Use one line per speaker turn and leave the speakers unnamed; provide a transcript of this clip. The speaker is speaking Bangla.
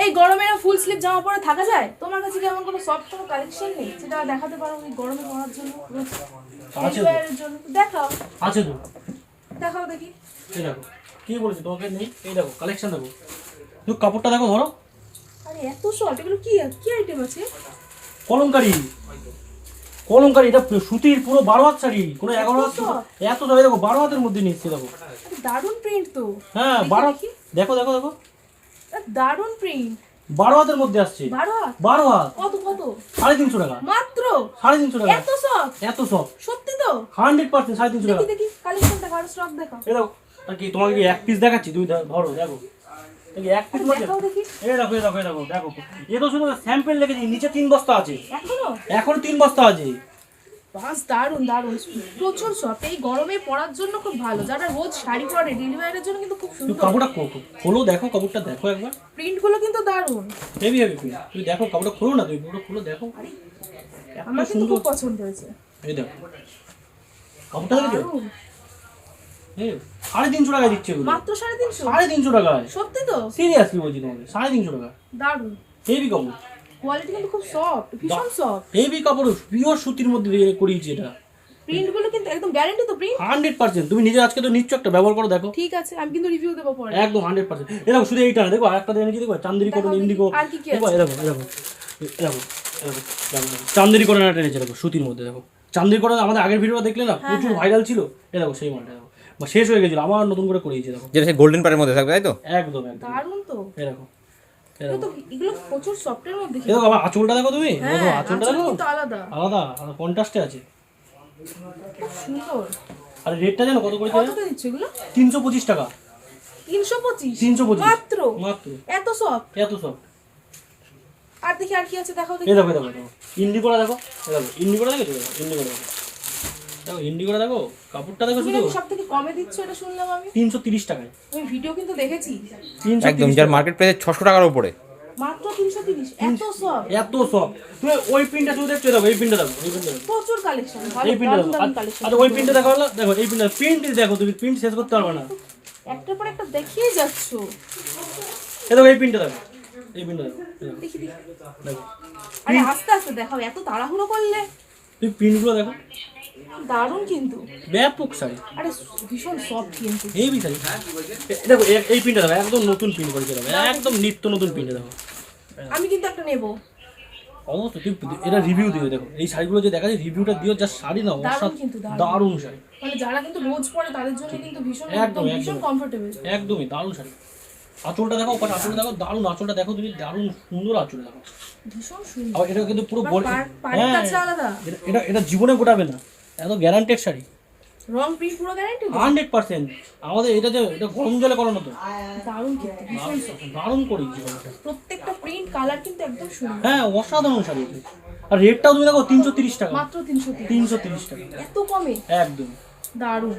এই গরমে ফুল স্লিভ জামা পরে থাকা যায়? তোমার কাছে কি এমন কোনো সফট কোনো কালেকশন নেই যেটা দেখাতে পারো এই গরমে পরার জন্য?
আছে
এর জন্য দেখাও।
আছে তো,
দেখাও দেখি।
এই দেখো কি বলেছি তোমাকে নেই, এই দেখো কালেকশন দেখো, তুমি কাপড়টা দেখো ধরো।
আরে এত সফট, এগুলো কি কি আইটেম আছে?
কলমকারি, কলমকারি, এটা সুতির পুরো 12 হাত শাড়ি, কোনো 11 হাত এত দামি, দেখো 12 হাতের মধ্যে নিচ্ছে দেখো।
দারুন প্রিন্ট তো।
হ্যাঁ 12, দেখো দেখো দেখো
দারুন প্রিন্ট।
12 হাতের মধ্যে আসছে।
12 হাত?
12 হাত
কত কত?
350 টাকা
মাত্র
350 টাকা।
এত সফট?
এত সব
সত্যি তো?
100% 350 টাকা।
দেখি দেখি কালেকশনটা কার স্টক দেখাও।
এই দেখো, আর কি তোমাকে কি এক পিস দেখাচ্ছি, তুমি ধরো দেখো, এই এক পিস মধ্যে
দেখাও দেখি।
এই দেখো এই দেখো এই দেখো দেখো, এ তো শুধু স্যাম্পল লেগেছে, নিচে 3 বস্তা আছে,
এখনো
3 বস্তা আছে।
বাস দারুন দারুন, প্রচুর সফট, এই গরমে পরার জন্য খুব ভালো। যারা রোজ শাড়ি পরে ডেলি ওয়্যারের জন্য কিন্তু খুব
তুমি
সুন্দর।
কাপড়টা খোলো, দেখো কাপড়টা দেখো একবার,
প্রিন্ট গুলো কিন্তু দারুন,
হেভি হেভি প্রিন্ট। তুমি দেখো কাপড়টা খোলো না, তুমি পুরো খোলো দেখো,
আমার কিন্তু খুব পছন্দ হয়েছে।
এই দেখো কাপড়টা দেখো,
দারুন।
এই 350 টাকায় দিচ্ছে এগুলো,
মাত্র 350?
350 টাকায়,
সত্যি তো?
সিরিয়াসলি বলছি তোমাকে, 350 টাকা।
দারুন
হেভি কাপড়,
কোয়ালিটি কিন্তু খুব সফট, ভীষণ সফট।
হেভি কাপড়, পিওর সুতির মধ্যে দিয়ে করিয়েছি এটা।
প্রিন্ট গুলো কিন্তু একদম গ্যারান্টি তো? প্রিন্ট
100%, তুমি নিজে আজকে তো নিচ্ছ, একটা ব্যবহার করো দেখো।
ঠিক আছে, আমি কিন্তু রিভিউ দেবো পরে।
একদম 100%। এই দেখো শুধু এইটা না, দেখো আরেকটা দেখো, দেখো চান্দেরি কটন ইন্ডিগো,
আর কি কি
দেখো
আছে?
এই দেখো এই দেখো এই দেখো এই দেখো চান্দেরি কটন একটা এনেছে দেখো, সুতির মধ্যে দেখো। চান্দেরি কটন আমাদের আগের ভিডিও দেখলে না, প্রচুর ভাইরাল ছিল। এই দেখো সেই মালটা দেখো, বা শেষ হয়ে গেছিল, আবার নতুন করে করিয়েছে দেখো,
যেটা সেই গোল্ডেন পাড়ের মধ্যে থাকবে তাই তো?
একদম একদম।
দারুন তো।
এই দেখো
এগুলো তো, এগুলো প্রচুর সফটের মধ্যে।
এই দেখো, আবার আঁচলটা দেখো তুমি,
হ্যাঁ,
দেখো আঁচলটা
আঁচল
দেখো,
কিন্তু আলাদা,
আলাদা কন্ট্রাস্টে আছে।
খুব সুন্দর।
আর রেটটা জানো কত করে?
কততে দিচ্ছ এগুলো?
325 টাকা।
325?
325
মাত্র?
মাত্র,
এত সফট?
এত সব।
আর দেখি আর কি আছে, দেখাও দেখি।
এই দেখো দেখো দেখো ইন্ডিগোটা দেখো, এই দেখো ইন্ডিগোটা দেখো, ইন্ডিগোটা দেখো, দেখো ইন্ডিগোটা দেখো, কাপড়টা দেখো
তুমি
শুধু।
নাকি সবথেকে কমে দিচ্ছ, এটা শুনলাম আমি।
330 টাকায়।
আমি ভিডিও কিন্তু দেখেছি।
330
একদম, যার মার্কেট প্রাইস 600 টাকার উপরে।
মাত্র 330? এত সফট,
এত সব। তুমি ওই প্রিন্টটা শুধু দেখছো, দেখো এই প্রিন্টটা দেখো, এই প্রিন্টটা দেখো,
প্রচুর কালেকশন, ভালো
এই প্রিন্টটা
দারুণ
দেখো।
দারুণ কালেকশন।
আর ওই প্রিন্টটা দেখো, দেখো এই প্রিন্টটা, প্রিন্ট দেখো, তুমি প্রিন্ট শেষ করতে পারবে না।
একটার পর একটা দেখিয়ে যাচ্ছ।
এই দেখো এই প্রিন্টটা দেখো, এই প্রিন্টটা দেখো, এই দেখো,
দেখি দেখি।
দেখো
আরে আস্তে আস্তে দেখাও, এত তাড়াহুড়ো করলে।
তুমি প্রিন্টগুলো দেখো,
দারুণ কিন্তু।
ব্যাপক শাড়ি,
আরে ভীষণ সফট কিন্তু।
হেভি শাড়ি। দেখো এই প্রিন্টটা দেখো, একদম নতুন প্রিন্ট করেছে দেখো, একদম নিত্য নতুন প্রিন্ট দেখো।
আমি কিন্তু একটা নেব।
অবশ্যই তুমি এটা রিভিউ দিও, দেখো এই শাড়িগুলো যে দেখা যায়, রিভিউটা দিও, যা শাড়ি না
দারুণ কিন্তু, দারুণ।
দারুণ শাড়ি,
মানে যারা কিন্তু রোজ পরে তাদের জন্য কিন্তু ভীষণ
একদম,
ভীষণ
একদম।
কমফোর্টেবল।
একদমই দারুণ শাড়ি। আঁচলটা দেখো, পাশে আঁচলটা দেখো, দারুণ আঁচলটা দেখো তুমি, দারুণ সুন্দর আঁচল দেখো।
ভীষণ সুন্দর।
আবার এটা কিন্তু পুরো গোল,
পাড়ের কাছে আলাদা।
এটা এটা জীবনে গোটাবে না, এত গ্যারান্টেড শাড়ি,
রং প্রিন্ট পুরো গ্যারান্টি।
100%। আমাদের এটা যে এটা গরম জলে করানো তো,
দারুণ কিন্তু, ভীষণ soft।
দারুণ করে জীবনটা।
প্রত্যেকটা প্রিন্ট কালার কিন্তু একদম সুন্দর।
হ্যাঁ অসাধারণ শাড়ি। আর রেটটাও তুমি দেখো 330 টাকা,
মাত্র 330?
330 টাকা,
এত কমে?
একদম।
দারুণ।